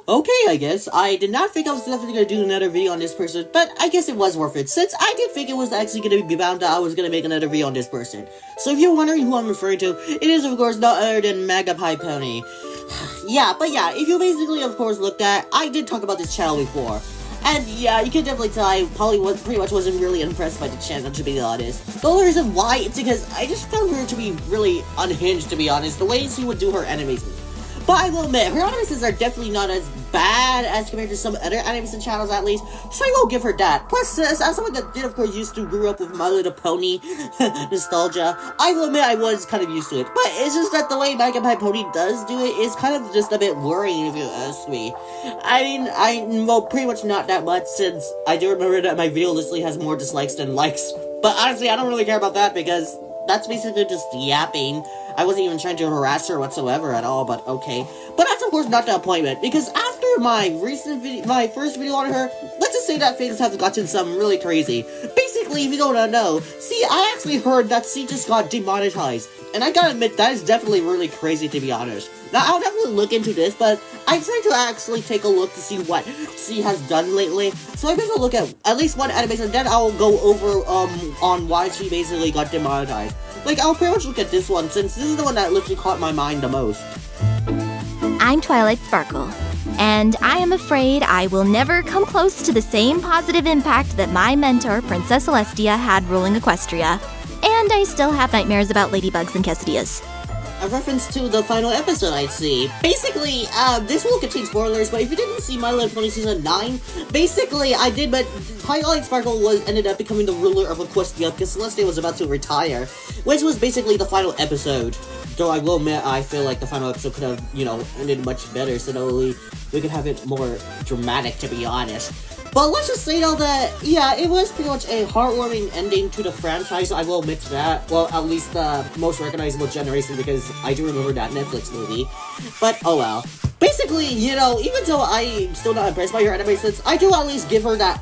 Okay, I guess. I did not think I was definitely going to do another video on this person, but I guess it was worth it, since I did think it was actually going to be bound that I was going to make another video on this person. So if you're wondering who I'm referring to, it is of course none other than Magpiepony. Yeah, if you basically of course looked at, I did talk about this channel before. And yeah, you can definitely tell I pretty much wasn't really impressed by the channel, to be honest. The only reason why, it's because I just found her to be really unhinged, to be honest, the way she would do her animations. But I will admit, her animations are definitely not as bad as compared to some other animation channels, at least, so I will give her that. Plus, as someone that did, of course, grew up with My Little Pony nostalgia, I will admit I was kind of used to it. But it's just that the way Magpiepony does do it is kind of just a bit worrying, if you ask me. I mean, well, pretty much not that much, since I do remember that my video literally has more dislikes than likes. But honestly, I don't really care about that, because that's basically just yapping. I wasn't even trying to harass her whatsoever at all, but okay. But that's of course not the appointment, because after my first video on her, let's just say that things have gotten some really crazy. Basically, if you don't know, see, I actually heard that she just got demonetized, and I gotta admit, that is definitely really crazy, to be honest. Now, I'll definitely look into this, but I'm trying to actually take a look to see what she has done lately. So I'm going to look at least one animation, then I'll go over on why she basically got demonetized. Like, I'll pretty much look at this one, since this is the one that literally caught my mind the most. I'm Twilight Sparkle, and I am afraid I will never come close to the same positive impact that my mentor, Princess Celestia, had ruling Equestria. And I still have nightmares about ladybugs and quesadillas. A reference to the final episode, I see. Basically, this will contain spoilers, but if you didn't see My Little Pony Season 9, basically, I did, but Twilight Sparkle ended up becoming the ruler of Equestria because Celestia was about to retire, which was basically the final episode. Though I will admit, I feel like the final episode could have, ended much better, so that we could have it more dramatic, to be honest. But let's just say, though, that, yeah, it was pretty much a heartwarming ending to the franchise, I will admit to that. Well, at least the most recognizable generation, because I do remember that Netflix movie. But, oh well. Basically, even though I'm still not impressed by her animations, I do at least give her that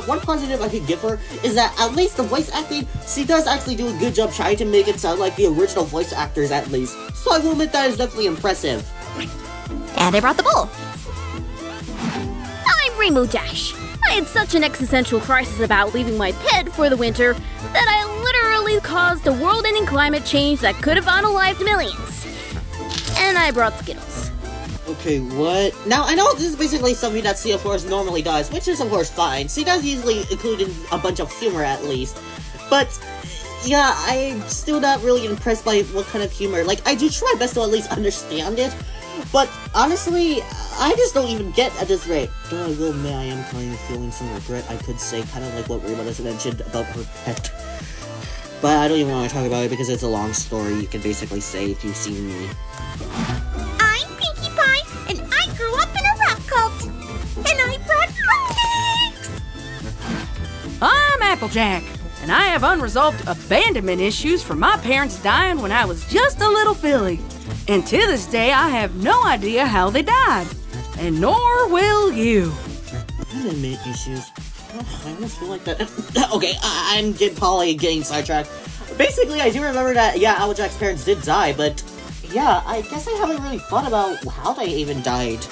one positive I could give her is that at least the voice acting, she does actually do a good job trying to make it sound like the original voice actors, at least. So I will admit that is definitely impressive. And I brought the bowl. I'm Rainbow Dash. I had such an existential crisis about leaving my pet for the winter that I literally caused a world-ending climate change that could have unalived millions. And I brought Skittles. Okay, what? Now, I know this is basically something that C, of course, normally does, which is, of course, fine. C does usually include in a bunch of humor, at least. But, yeah, I'm still not really impressed by what kind of humor. Like, I do try my best to at least understand it. But, honestly, I just don't even get at this rate. Though I will admit I am kind of feeling some regret, I could say, kind of like what Reba just mentioned about her pet. But I don't even want to talk about it because it's a long story you can basically say if you've seen me. I'm Pinkie Pie, and I grew up in a rock cult. And I brought cupcakes! I'm Applejack, and I have unresolved abandonment issues from my parents dying when I was just a little filly. And to this day, I have no idea how they died. And nor will you. Abandonment issues? I almost feel like that. Okay, I'm probably getting sidetracked. Basically, I do remember that, yeah, Applejack's parents did die, but yeah, I guess I haven't really thought about how they even died.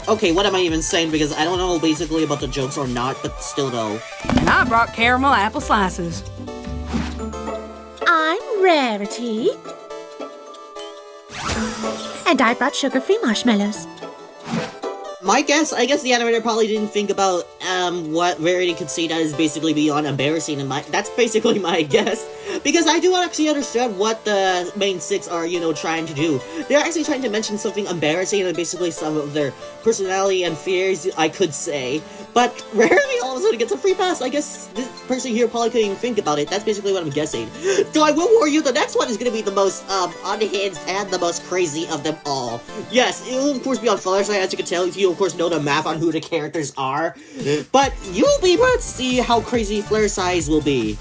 Okay, what am I even saying? Because I don't know basically about the jokes or not, but still though. And I brought caramel apple slices. I'm Rarity. And I brought sugar-free marshmallows. I guess the animator probably didn't think about, what Rarity could say that is basically beyond embarrassing, and that's basically my guess. Because I do actually understand what the main six are, trying to do. They're actually trying to mention something embarrassing and basically some of their personality and fears, I could say. But Rarity all of a sudden gets a free pass. I guess this person here probably couldn't even think about it. That's basically what I'm guessing. Though I will warn you, the next one is going to be the most, unhinged and the most crazy of them all. Yes, it will of course be on Fluttershy, as you can tell, if you of course know the math on who the characters are. But you'll be able to see how crazy Fluttershy's will be.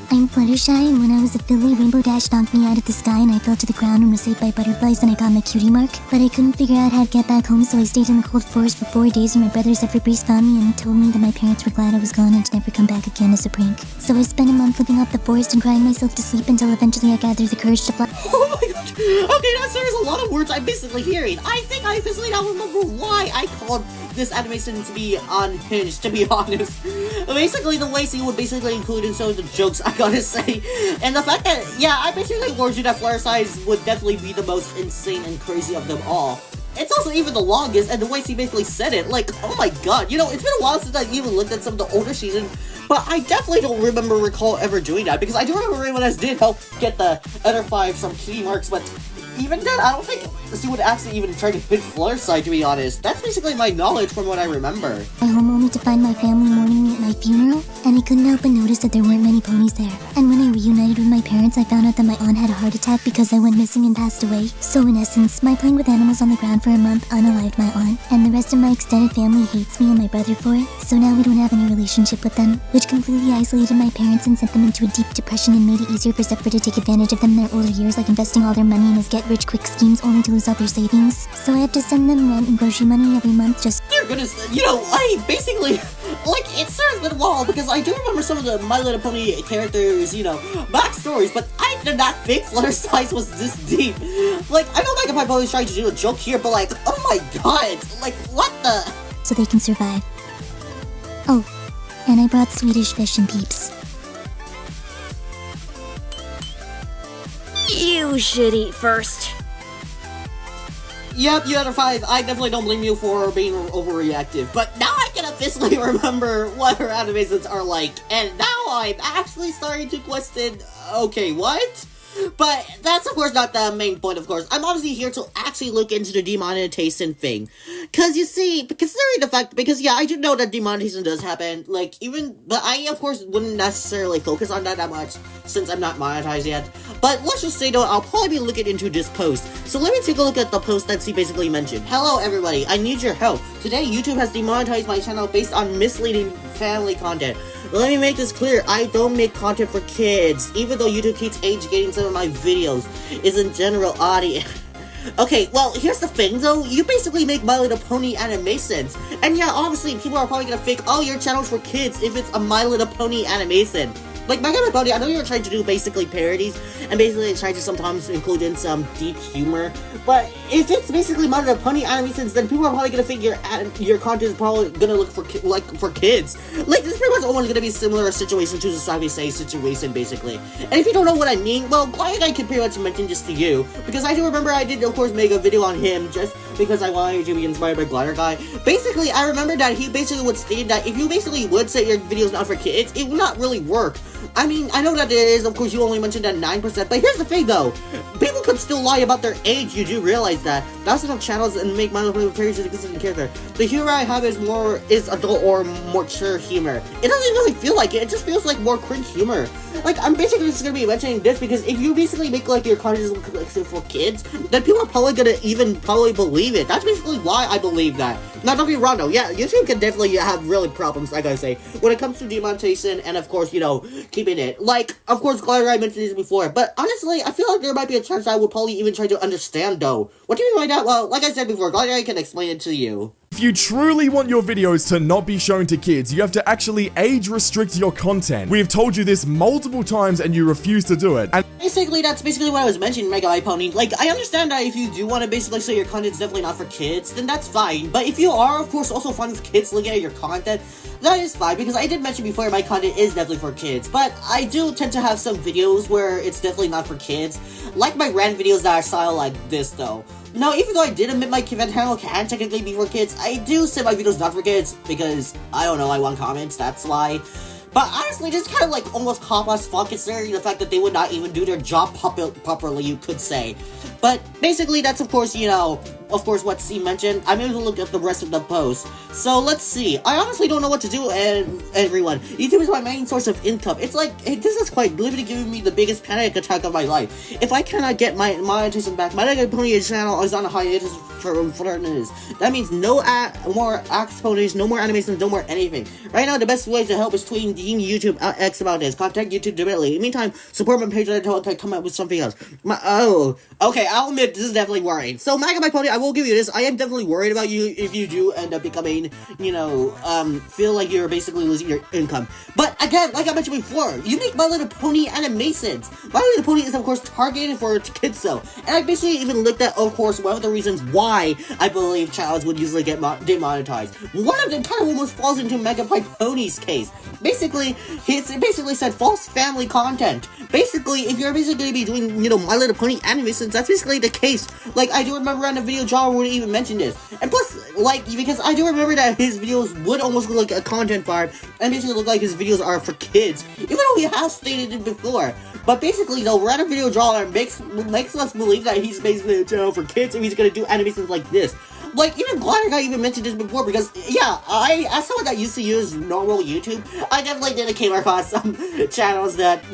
I'm Fluttershy, and when I was a filly, Rainbow Dash knocked me out of the sky and I fell to the ground and was saved by butterflies and I got my cutie mark. But I couldn't figure out how to get back home, so I stayed in the cold forest for 4 days and my brothers Zephyr Breeze found me and told me that my parents were glad I was gone and to never come back again as a prank. So I spent a month living off the forest and crying myself to sleep until eventually I gathered the courage to fly. Oh my god! Okay, now there's a lot of words I'm basically hearing. I think I officially now remember why I called this animation to be unhinged, to be honest. Basically, the way she would basically include in some of the jokes, I gotta say. And the fact that, yeah, I basically warned you that flare size would definitely be the most insane and crazy of them all. It's also even the longest, and the way she basically said it, like, oh my god, you know, it's been a while since I even looked at some of the older seasons, but I definitely don't recall ever doing that, because I do remember when I did help get the other 5 some cutie marks, but even then, I don't think she would actually even try to hit Fleur side, to be honest. That's basically my knowledge from what I remember. My home only to find my family mourning me at my funeral, and I couldn't help but notice that there weren't many ponies there. And when I reunited with my parents, I found out that my aunt had a heart attack because I went missing and passed away. So in essence, my playing with animals on the ground for a month unalived my aunt, and the rest of my extended family hates me and my brother for it, so now we don't have any relationship with them, which completely isolated my parents and sent them into a deep depression and made it easier for Zephyr to take advantage of them in their older years, like investing all their money in his get-rich-quick schemes only to lose all their savings. So I have to send them rent and grocery money every month just— Dear goodness, you know, I basically, like, it's sort of been a while, because I do remember some of the My Little Pony characters, you know, backstories, but I did not think Flutter size was this deep. Like, I know Magpiepony was trying to do a joke here, but like, oh my god, like, what the? so they can survive. Oh, and I brought Swedish fish and peeps. You should eat first. Yep, you other 5, I definitely don't blame you for being overreactive, but now I can officially remember what her animations are like, and now I'm actually starting to question, okay, what? But that's of course not the main point, of course. I'm obviously here to actually look into the demonetization thing. Cause you see, considering the fact, because yeah, I do know that demonetization does happen, like, but I of course wouldn't necessarily focus on that much, since I'm not monetized yet. But let's just say though, I'll probably be looking into this post. So let me take a look at the post that she basically mentioned. Hello everybody, I need your help. Today, YouTube has demonetized my channel based on misleading family content. Let me make this clear, I don't make content for kids, even though YouTube keeps age-gating some of my videos, is in general audience. Okay, well, here's the thing though, you basically make My Little Pony animations, and yeah, obviously, people are probably gonna think, oh, your channel's for kids if it's a My Little Pony animation. Like, Magpiepony, I know you're trying to do basically parodies, and basically trying to sometimes include in some deep humor, but if it's basically My Little Pony animations, then people are probably gonna think your content is probably gonna look for kids. Like, this is pretty much almost gonna be a similar situation to the Savvy Say situation, basically. And if you don't know what I mean, well, Glad I can pretty much mention this to you, because I do remember I did, of course, make a video on him, just because I wanted to be inspired by Glider Guy. Basically, I remember that he basically would state that if you basically would say your video's not for kids, it would not really work. I mean, I know that it is, of course, you only mentioned that 9%, but here's the thing, though. People could still lie about their age, you do realize that. Thousands of channels and make My Little Pony parodies of a consistent character. The humor I have is adult or more mature humor. It doesn't really feel like it just feels like more cringe humor. Like, I'm basically just gonna be mentioning this because if you basically make, like, your content like, for kids, then people are probably gonna probably believe it. That's basically why I believe that. Now, don't be wrong, though. Yeah, YouTube can definitely have really problems, I gotta say, when it comes to demonetization and, of course, you know, keeping it. Like, of course, Glad I mentioned this before, but honestly, I feel like there might be a chance I would probably even try to understand, though. What do you mean by that? Well, like I said before, Glad I can explain it to you. If you truly want your videos to not be shown to kids, you have to actually age restrict your content. We have told you this multiple times and you refuse to do it. And basically, that's basically what I was mentioning, Magpiepony. Like, I understand that if you do want to basically say your content's definitely not for kids, then that's fine. But if you are, of course, also fine with kids looking at your content, that is fine, because I did mention before my content is definitely for kids. But I do tend to have some videos where it's definitely not for kids. Like my rant videos that are style like this, though. Now, even though I did admit my channel can technically be for kids, I do say my videos not for kids, because, I don't know, I want comments, that's why. But honestly, just kind of like almost cop as fuck, considering the fact that they would not even do their job properly, you could say. But basically, that's of course, you know, of course what C mentioned. I'm able to look at the rest of the post. So let's see. I honestly don't know what to do, and everyone. YouTube is my main source of income. It's like, this is quite literally giving me the biggest panic attack of my life. If I cannot get my monetization back, my Magpiepony channel is on a hiatus for news. That means no more axe ponies, no more animations, no more anything. Right now, the best way to help is tweeting YouTube X about this. Contact YouTube directly. In the meantime, support my page until I come up with something else. Okay, I'll admit this is definitely worrying. So Magpiepony, I will give you this. I am definitely worried about you if you do end up becoming, feel like you're basically losing your income. But again, like I mentioned before, you make My Little Pony animations. My Little Pony is, of course, targeted for kids, though. And I basically even looked at, of course, one of the reasons why I believe childs would usually get demonetized. One of them kind of almost falls into Magpiepony's case. Basically, it basically said false family content. Basically, if you're basically going to be doing, My Little Pony animations, that's basically the case. Like, I do remember on the video, John would even mention this. And plus, because I do remember that his videos would almost look like a content farm, and basically look like his videos are for kids, even though he has stated it before. But basically, the random video drawer makes us believe that he's basically a channel for kids, and he's going to do animations like this. Like, even Glider Guy even mentioned this before, because, yeah, as someone that used to use normal YouTube, I definitely didn't came across some channels that,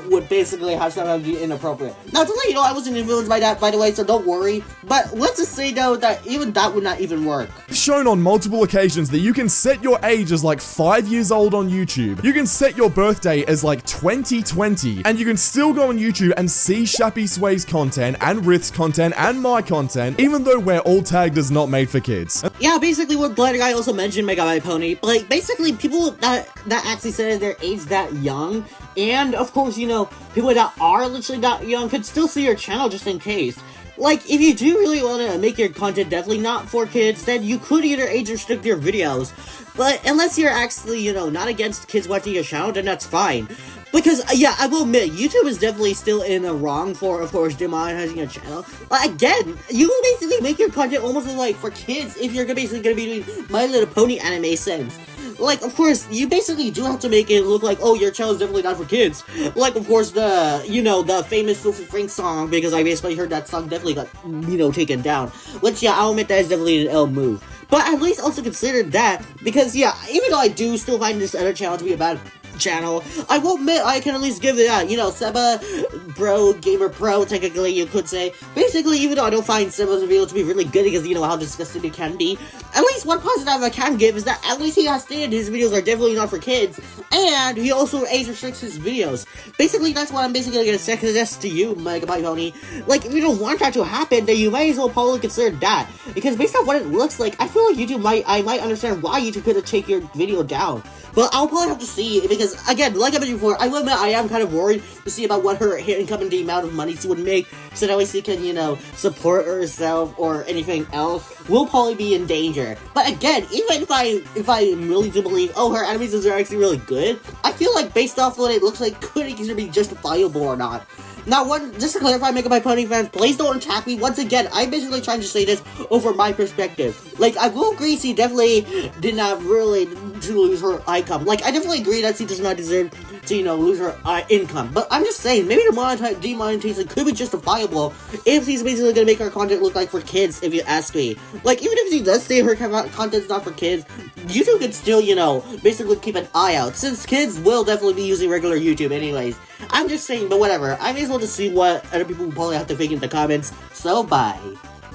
would basically have something be inappropriate. Now, to let you know, I wasn't influenced by that, by the way, so don't worry. But let's just say, though, that even that would not even work. Shown on multiple occasions that you can set your age as like 5 years old on YouTube. You can set your birthday as like 2020, and you can still go on YouTube and see Shappy Sway's content, and Rith's content, and my content, even though we're all tagged as not made for kids. Yeah, basically what Glider Guy also mentioned, Magpiepony, like, basically people that actually said their age that young, and of course, people that are literally that young could still see your channel just in case. Like, if you do really want to make your content definitely not for kids, then you could either age restrict your videos. But unless you're actually, not against kids watching your channel, then that's fine. Because, yeah, I will admit, YouTube is definitely still in the wrong for, of course, demonetizing your channel. But again, you will basically make your content almost like for kids if you're basically going to be doing My Little Pony animations. Like, of course, you basically do have to make it look like, oh, your channel is definitely not for kids. Like, of course, the famous Filthy Frank song, because I basically heard that song definitely got, taken down. Which, yeah, I'll admit that is definitely an L move. But at least also consider that, because, yeah, even though I do still find this other channel to be a bad channel, I will admit I can at least give it that, Seba Bro Gamer Pro, technically you could say. Basically, even though I don't find Seba's video to be really good because how disgusting it can be, at least one positive I can give is that at least he has stated his videos are definitely not for kids, and he also age restricts his videos. Basically, that's what I'm basically gonna suggest to you, Magpiepony. Like, if you don't want that to happen, then you might as well probably consider that, because based on what it looks like, I feel like YouTube might understand why YouTube could take your video down. But I'll probably have to see, because, again, like I mentioned before, I will admit I am kind of worried to see about what her income and the amount of money she would make, so that way she can, support herself or anything else, will probably be in danger. But again, even if I really do believe, oh, her animations are actually really good, I feel like based off what it looks like, could it either be justifiable or not. Now, just to clarify, Magpiepony fans, please don't attack me. Once again, I'm basically trying to say this over my perspective. Like, I will agree she definitely did not really to lose her income. Like, I definitely agree that she does not deserve to, lose her income. But I'm just saying, maybe the demonetization could be justifiable if she's basically going to make her content look like for kids, if you ask me. Like, even if she does say her content's not for kids, YouTube could still, basically keep an eye out, since kids will definitely be using regular YouTube anyways. I'm just saying, but whatever. I may as well just see what other people will probably have to think in the comments, so bye.